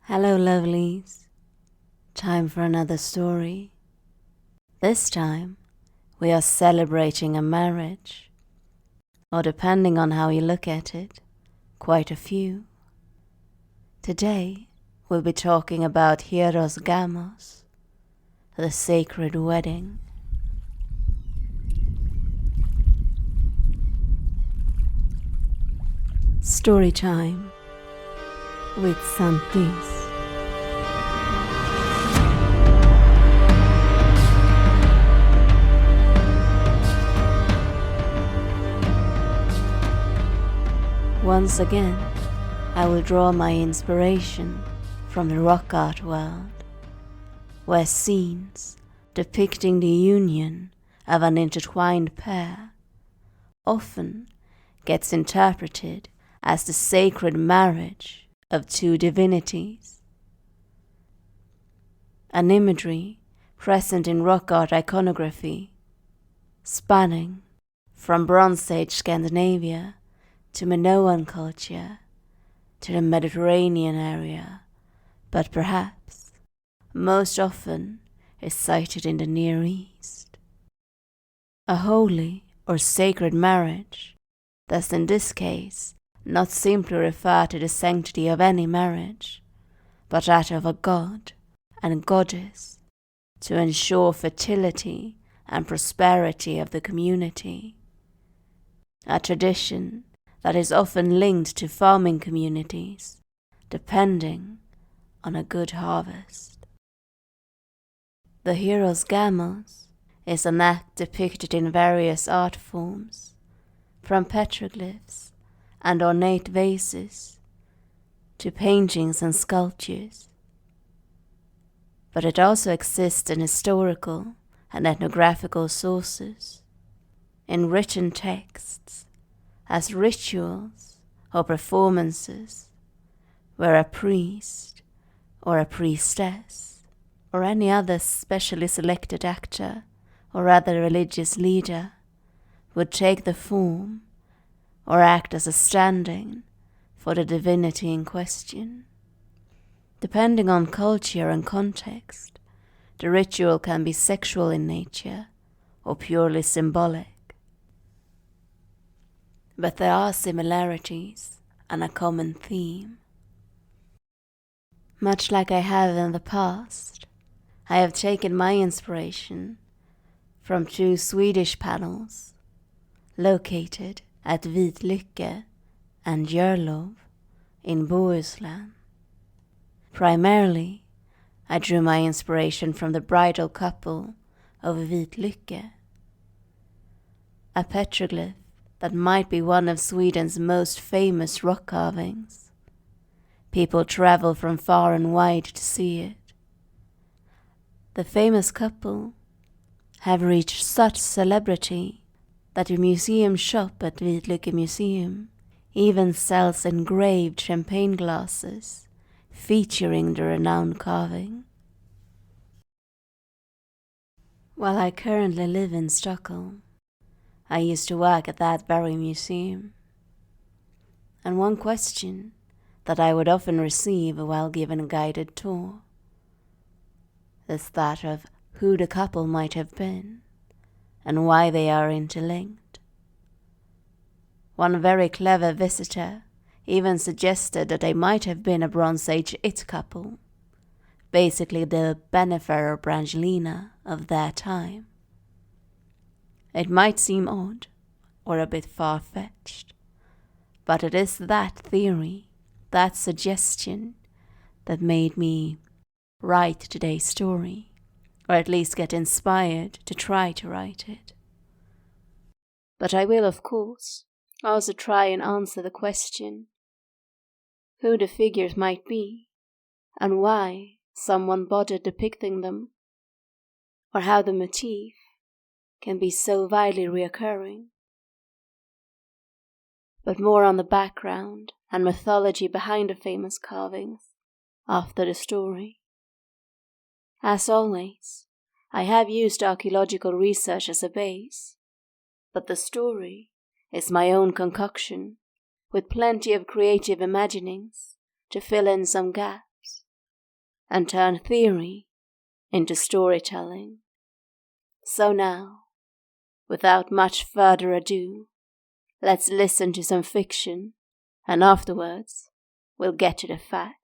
Hello lovelies, time for another story. This time we are celebrating a marriage, or depending on how you look at it, quite a few. Today we'll be talking about Hieros Gamos, the sacred wedding. Storytime with sanctity. Once again, I will draw my inspiration from the rock art world, where scenes depicting the union of an intertwined pair often gets interpreted as the sacred marriage of two divinities. An imagery present in rock art iconography, spanning from Bronze Age Scandinavia to Minoan culture to the Mediterranean area, but perhaps most often is cited in the Near East. A holy or sacred marriage does in this case not simply refer to the sanctity of any marriage, but that of a god and goddess to ensure fertility and prosperity of the community. A tradition that is often linked to farming communities, depending on a good harvest. The Hieros Gamos is an act depicted in various art forms, from petroglyphs and ornate vases to paintings and sculptures. But it also exists in historical and ethnographical sources, in written texts, as rituals or performances where a priest or a priestess or any other specially selected actor or other religious leader would take the form or act as a stand-in for the divinity in question. Depending on culture and context, the ritual can be sexual in nature or purely symbolic. But there are similarities and a common theme. Much like I have in the past, I have taken my inspiration from two Swedish panels located at Vitlycke and Jörlov in Bohuslän. Primarily, I drew my inspiration from the bridal couple of Vitlycke, a petroglyph that might be one of Sweden's most famous rock carvings. People travel from far and wide to see it. The famous couple have reached such celebrity that the museum shop at Vitlycke Museum even sells engraved champagne glasses featuring the renowned carving. While I currently live in Stockholm, I used to work at that very museum. And one question that I would often receive while given a guided tour is that of who the couple might have been and why they are interlinked. One very clever visitor even suggested that they might have been a Bronze Age it couple, basically the Bennifer or Brangelina of their time. It might seem odd or a bit far-fetched, but it is that theory, that suggestion, that made me write today's story, or at least get inspired to try to write it. But I will, of course, also try and answer the question who the figures might be, and why someone bothered depicting them, or how the motif can be so widely reoccurring. But more on the background and mythology behind the famous carvings after the story. As always, I have used archaeological research as a base, but the story is my own concoction, with plenty of creative imaginings to fill in some gaps and turn theory into storytelling. So now, without much further ado, let's listen to some fiction, and afterwards we'll get to the facts.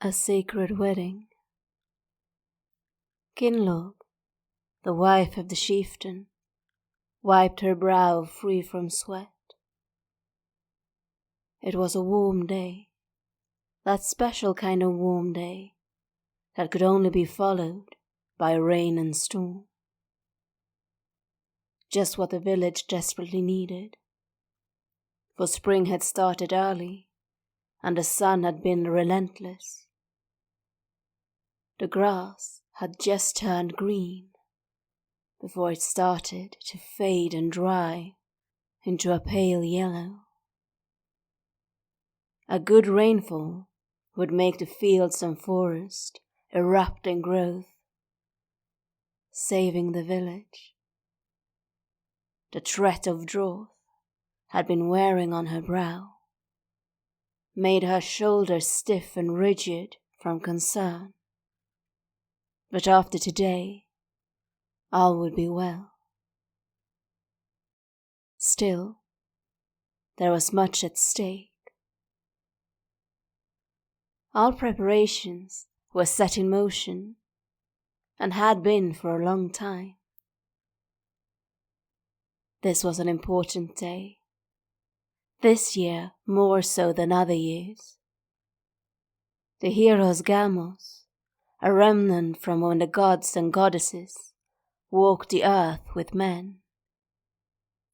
A Sacred Wedding. Gunnlaug, the wife of the chieftain, wiped her brow free from sweat. It was a warm day, that special kind of warm day that could only be followed by rain and storm. Just what the village desperately needed, for spring had started early and the sun had been relentless. The grass had just turned green before it started to fade and dry into a pale yellow. A good rainfall would make the fields and forest erupt in growth, saving the village. The threat of drought had been wearing on her brow, made her shoulders stiff and rigid from concern. But after today, all would be well. Still, there was much at stake. All preparations were set in motion, and had been for a long time. This was an important day, this year more so than other years. The Hieros Gamos, a remnant from when the gods and goddesses walked the earth with men,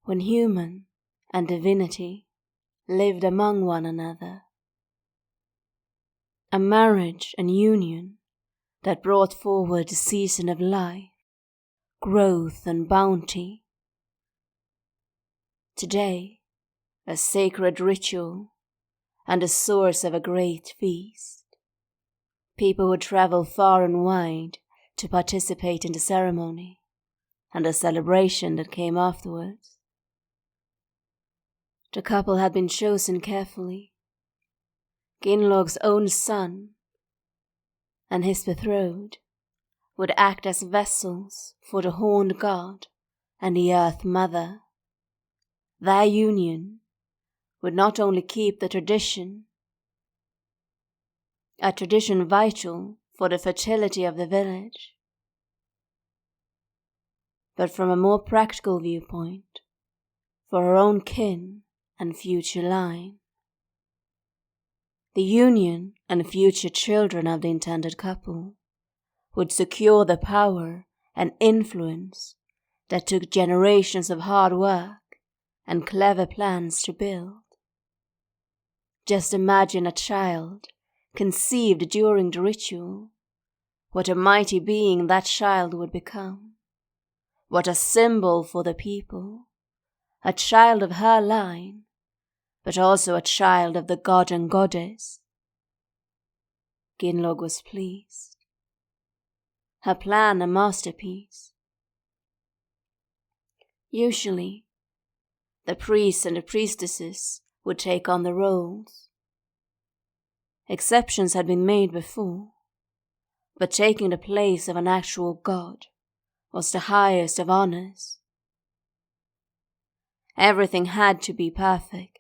when human and divinity lived among one another. A marriage and union that brought forward the season of life, growth and bounty. Today, a sacred ritual and the source of a great feast. People would travel far and wide to participate in the ceremony and the celebration that came afterwards. The couple had been chosen carefully. Gunnlaug's own son and his betrothed would act as vessels for the horned god and the earth mother. Their union would not only keep the tradition, a tradition vital for the fertility of the village, but from a more practical viewpoint, for her own kin and future line. The union and future children of the intended couple would secure the power and influence that took generations of hard work and clever plans to build. Just imagine a child conceived during the ritual, what a mighty being that child would become, what a symbol for the people, a child of her line, but also a child of the god and goddess. Gunnlaug was pleased. Her plan a masterpiece. Usually, the priests and the priestesses would take on the roles. Exceptions had been made before, but taking the place of an actual god was the highest of honors. Everything had to be perfect,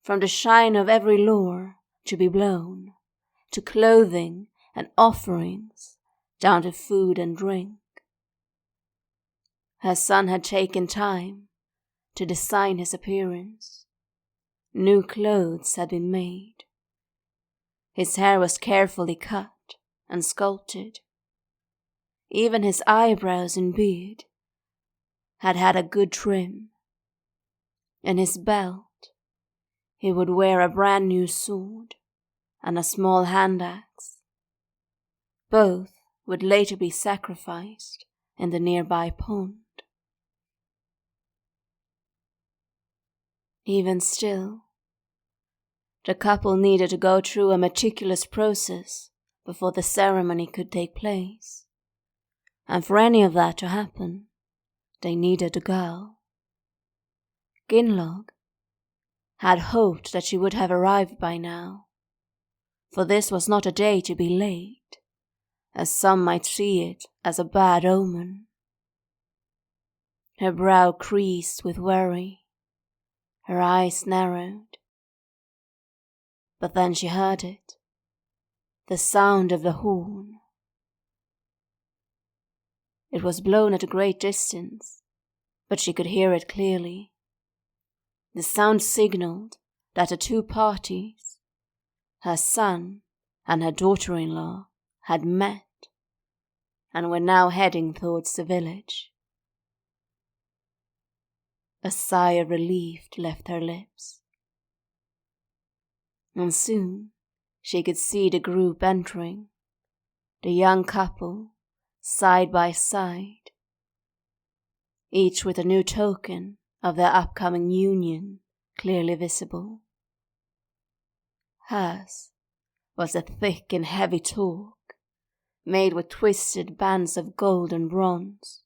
from the shine of every lure to be blown, to clothing and offerings, down to food and drink. Her son had taken time to design his appearance. New clothes had been made. His hair was carefully cut and sculpted. Even his eyebrows and beard had had a good trim. In his belt, he would wear a brand new sword and a small hand axe. Both would later be sacrificed in the nearby pond. Even still, the couple needed to go through a meticulous process before the ceremony could take place, and for any of that to happen, they needed a girl. Gunnlaug had hoped that she would have arrived by now, for this was not a day to be late, as some might see it as a bad omen. Her brow creased with worry, her eyes narrowed. But then she heard it, the sound of the horn. It was blown at a great distance, but she could hear it clearly. The sound signaled that the two parties, her son and her daughter-in-law, had met and were now heading towards the village. A sigh of relief left her lips, and soon she could see the group entering, the young couple side by side, each with a new token of their upcoming union clearly visible. Hers was a thick and heavy torque, made with twisted bands of gold and bronze,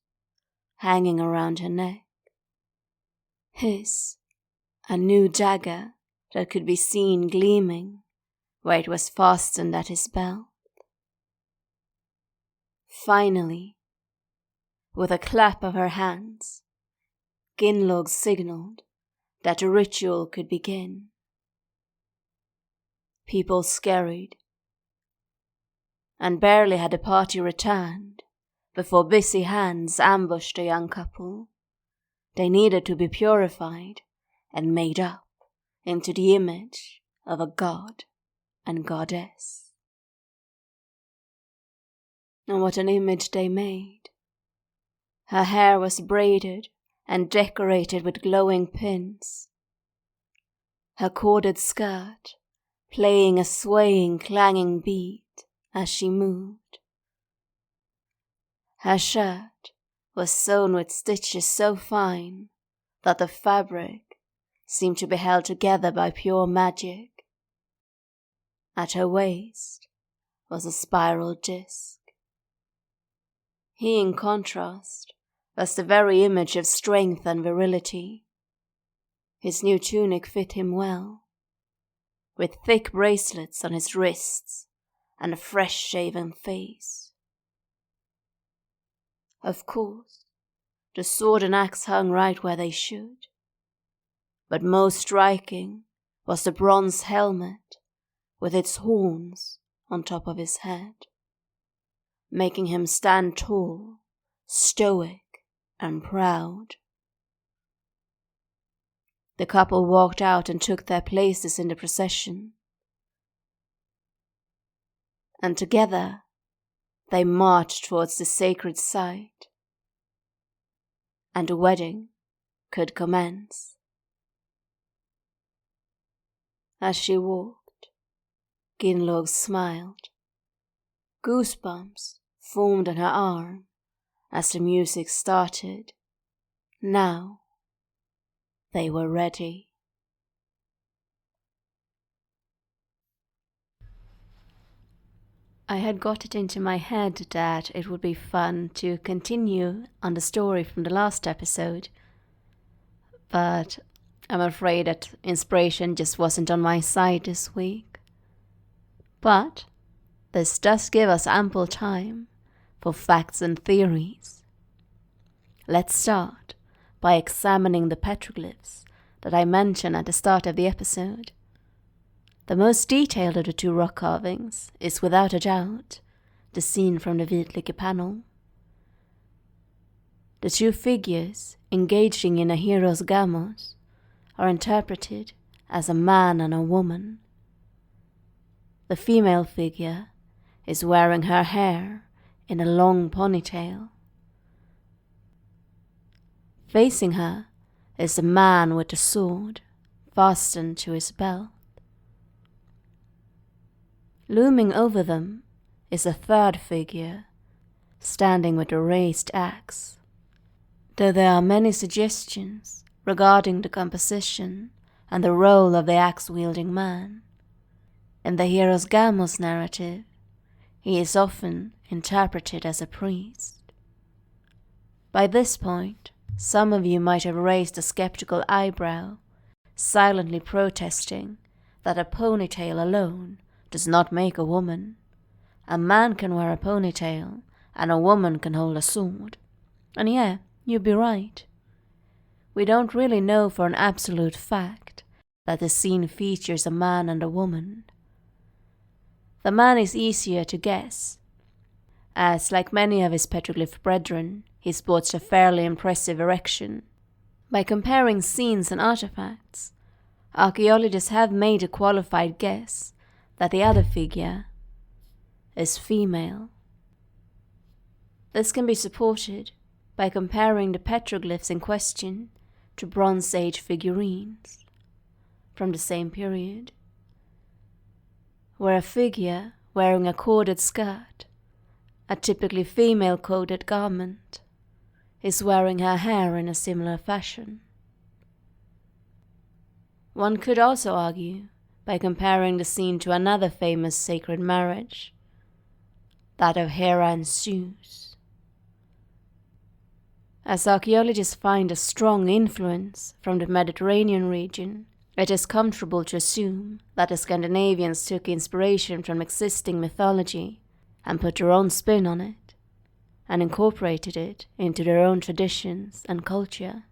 hanging around her neck. His, a new dagger that could be seen gleaming where it was fastened at his belt. Finally, with a clap of her hands, Gunnlaug signaled that the ritual could begin. People scurried, and barely had the party returned before busy hands ambushed the young couple. They needed to be purified and made up into the image of a god and goddess. And what an image they made! Her hair was braided and decorated with glowing pins. Her corded skirt playing a swaying, clanging beat as she moved. Her shirt was sewn with stitches so fine that the fabric seemed to be held together by pure magic. At her waist was a spiral disc. He, in contrast, was the very image of strength and virility. His new tunic fit him well, with thick bracelets on his wrists and a fresh-shaven face. Of course, the sword and axe hung right where they should, but most striking was the bronze helmet with its horns on top of his head, making him stand tall, stoic, and proud. The couple walked out and took their places in the procession, and together they marched towards the sacred site, and the wedding could commence. As she walked, Gunnlaug smiled. Goosebumps formed on her arm as the music started. Now they were ready. I had got it into my head that it would be fun to continue on the story from the last episode, but I'm afraid that inspiration just wasn't on my side this week. But this does give us ample time for facts and theories. Let's start by examining the petroglyphs that I mentioned at the start of the episode. The most detailed of the two rock carvings is without a doubt the scene from the Vitlike panel. The two figures engaging in a Hieros Gamos are interpreted as a man and a woman. The female figure is wearing her hair in a long ponytail. Facing her is the man with the sword fastened to his belt. Looming over them is a third figure, standing with a raised axe. Though there are many suggestions regarding the composition and the role of the axe-wielding man, in the Hieros Gamos narrative, he is often interpreted as a priest. By this point, some of you might have raised a skeptical eyebrow, silently protesting that a ponytail alone does not make a woman. A man can wear a ponytail, and a woman can hold a sword. And yeah, you'd be right. We don't really know for an absolute fact that the scene features a man and a woman. The man is easier to guess, as, like many of his petroglyph brethren, he sports a fairly impressive erection. By comparing scenes and artifacts, archaeologists have made a qualified guess that the other figure is female. This can be supported by comparing the petroglyphs in question to Bronze Age figurines from the same period, where a figure wearing a corded skirt, a typically female-coded garment, is wearing her hair in a similar fashion. One could also argue by comparing the scene to another famous sacred marriage, that of Hera and Zeus. As archaeologists find a strong influence from the Mediterranean region, it is comfortable to assume that the Scandinavians took inspiration from existing mythology and put their own spin on it, and incorporated it into their own traditions and culture.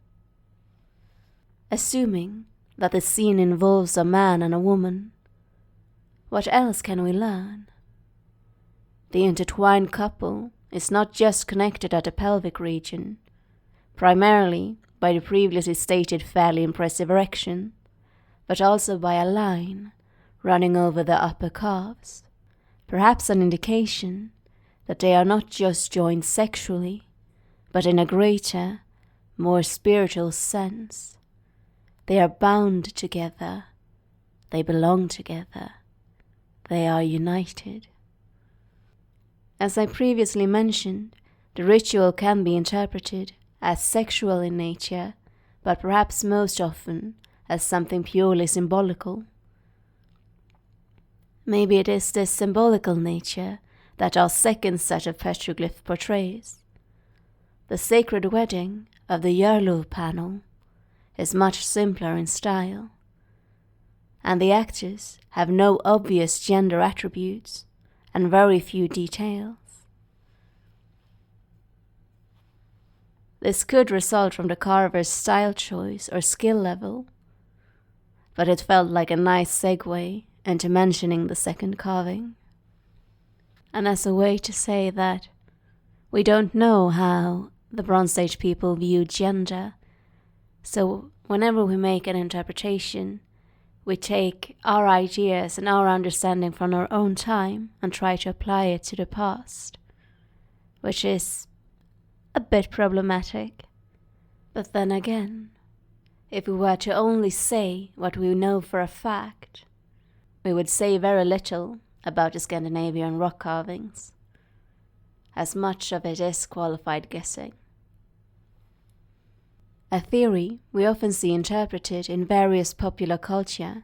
Assuming that the scene involves a man and a woman, what else can we learn? The intertwined couple is not just connected at the pelvic region, primarily by the previously stated fairly impressive erection, but also by a line running over the upper calves, perhaps an indication that they are not just joined sexually, but in a greater, more spiritual sense. They are bound together, they belong together, they are united. As I previously mentioned, the ritual can be interpreted as sexual in nature, but perhaps most often as something purely symbolical. Maybe it is this symbolical nature that our second set of petroglyph portrays. The sacred wedding of the Jarlov panel is much simpler in style, and the actors have no obvious gender attributes and very few details. This could result from the carver's style choice or skill level, but it felt like a nice segue into mentioning the second carving. And as a way to say that we don't know how the Bronze Age people viewed gender, so whenever we make an interpretation, we take our ideas and our understanding from our own time and try to apply it to the past, which is a bit problematic. But then again, if we were to only say what we know for a fact, we would say very little about the Scandinavian rock carvings, as much of it is qualified guessing. A theory we often see interpreted in various popular culture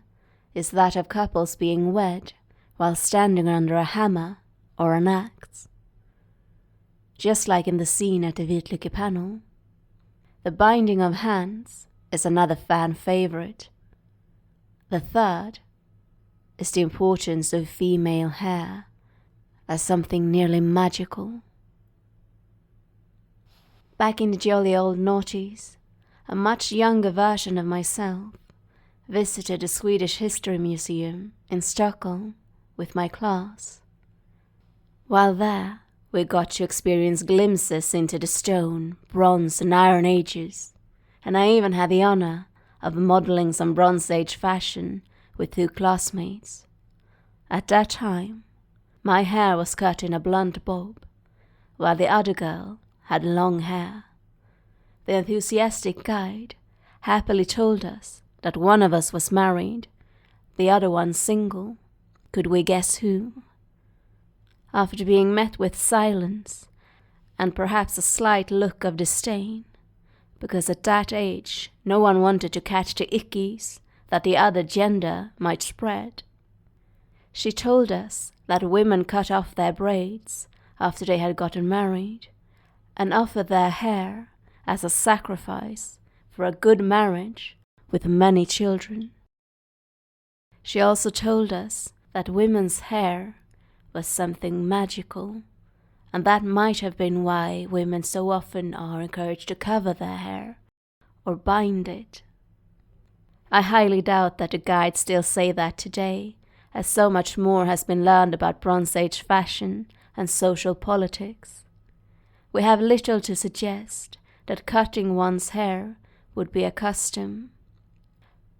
is that of couples being wed while standing under a hammer or an axe. Just like in the scene at the Vitlyke panel, the binding of hands is another fan favorite. The third is the importance of female hair as something nearly magical. Back in the jolly old noughties, a much younger version of myself visited the Swedish History Museum in Stockholm with my class. While there, we got to experience glimpses into the stone, bronze and iron ages, and I even had the honor of modeling some Bronze Age fashion with 2 classmates. At that time, my hair was cut in a blunt bob, while the other girl had long hair. The enthusiastic guide happily told us that one of us was married, the other one single. Could we guess who? After being met with silence, and perhaps a slight look of disdain, because at that age no one wanted to catch the ickies that the other gender might spread, she told us that women cut off their braids after they had gotten married, and offered their hair as a sacrifice for a good marriage with many children. She also told us that women's hair was something magical, and that might have been why women so often are encouraged to cover their hair or bind it. I highly doubt that the guides still say that today, as so much more has been learned about Bronze Age fashion and social politics. We have little to suggest that cutting one's hair would be a custom.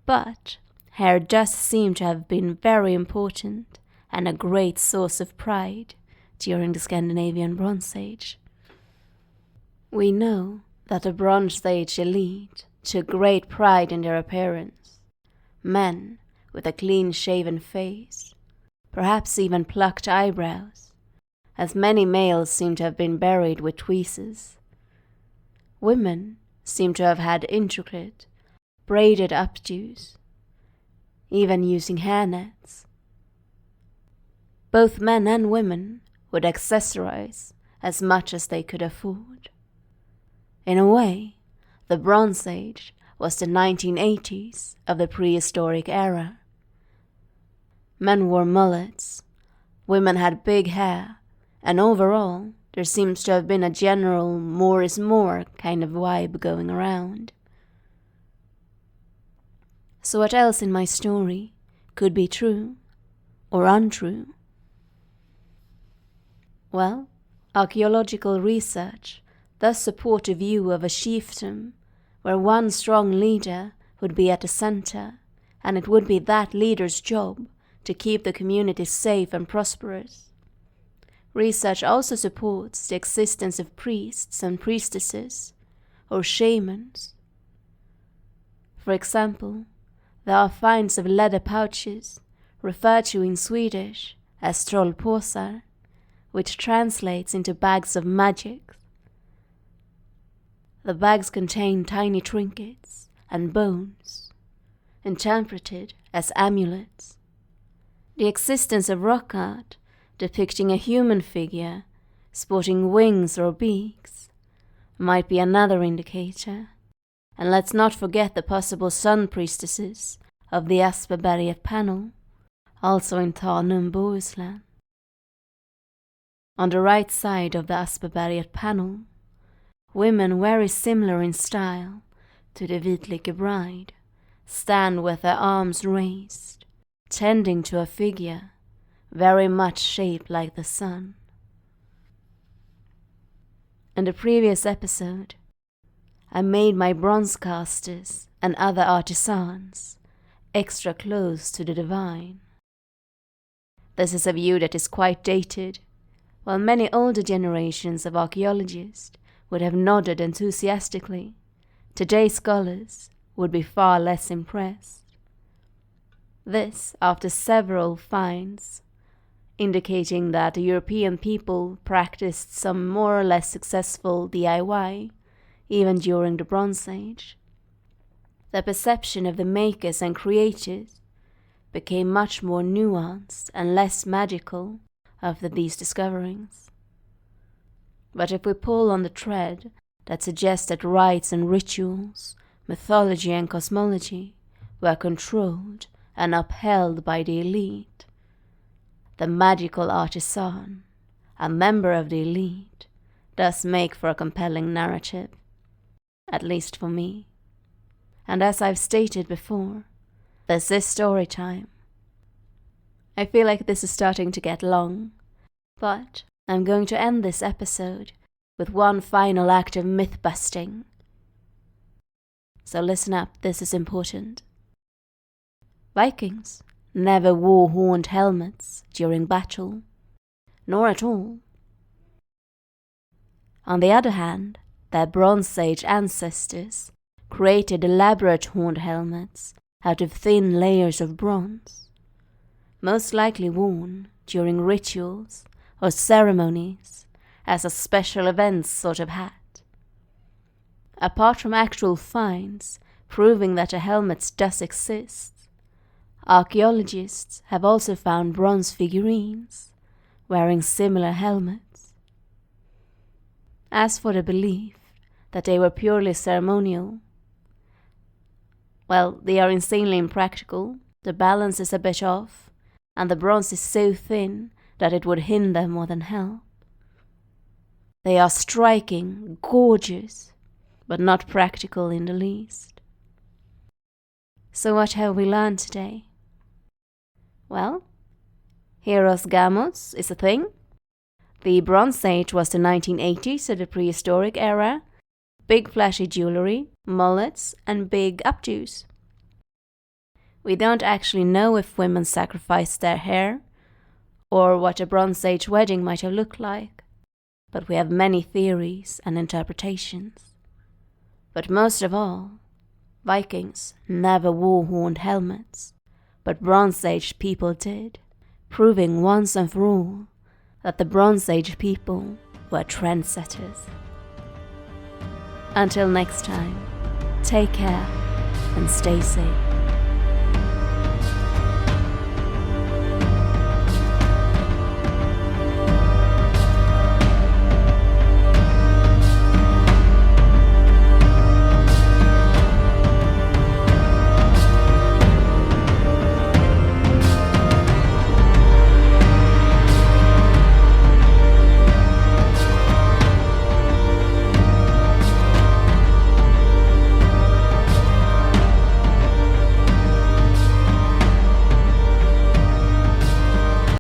But hair does seem to have been very important and a great source of pride during the Scandinavian Bronze Age. We know that the Bronze Age elite took great pride in their appearance. Men with a clean-shaven face, perhaps even plucked eyebrows, as many males seem to have been buried with tweezers. Women seem to have had intricate, braided updos, even using hairnets. Both men and women would accessorize as much as they could afford. In a way, the Bronze Age was the 1980s of the prehistoric era. Men wore mullets, women had big hair, and overall, there seems to have been a general more is more kind of vibe going around. So what else in my story could be true or untrue? Well, archaeological research does support a view of a chiefdom where one strong leader would be at the center, and it would be that leader's job to keep the community safe and prosperous. Research also supports the existence of priests and priestesses, or shamans. For example, there are finds of leather pouches, referred to in Swedish as trollpåsar, which translates into bags of magic. The bags contain tiny trinkets and bones, interpreted as amulets. The existence of rock art depicting a human figure sporting wings or beaks might be another indicator. And let's not forget the possible sun priestesses of the Asperberget panel, also in Tanum, Bohuslän. On the right side of the Asperberget panel, women very similar in style to the Vitlike bride stand with their arms raised, tending to a figure very much shaped like the sun. In the previous episode, I made my bronze casters and other artisans extra close to the divine. This is a view that is quite dated, while many older generations of archaeologists would have nodded enthusiastically. Today's scholars would be far less impressed. This after several finds indicating that the European people practiced some more or less successful DIY even during the Bronze Age. The perception of the makers and creators became much more nuanced and less magical after these discoverings. But if we pull on the thread that suggests that rites and rituals, mythology and cosmology were controlled and upheld by the elite, the magical artisan, a member of the elite, does make for a compelling narrative, at least for me. And as I've stated before, this is story time. I feel like this is starting to get long, but I'm going to end this episode with one final act of myth-busting. So listen up, this is important. Vikings never wore horned helmets during battle, nor at all. On the other hand, their Bronze Age ancestors created elaborate horned helmets out of thin layers of bronze, most likely worn during rituals or ceremonies as a special events sort of hat. Apart from actual finds proving that the helmets does exist, archaeologists have also found bronze figurines wearing similar helmets. As for the belief that they were purely ceremonial, Well, they are insanely impractical, the balance is a bit off, and the bronze is so thin that it would hinder more than help. They are striking, gorgeous, but not practical in the least. So what have we learned today? Well, Hieros Gamos is a thing. The Bronze Age was the 1980s, so the prehistoric era. Big flashy jewelry, mullets, and big updos. We don't actually know if women sacrificed their hair, or what a Bronze Age wedding might have looked like, but we have many theories and interpretations. But most of all, Vikings never wore horned helmets, but Bronze Age people did, proving once and for all that the Bronze Age people were trendsetters. Until next time, take care and stay safe.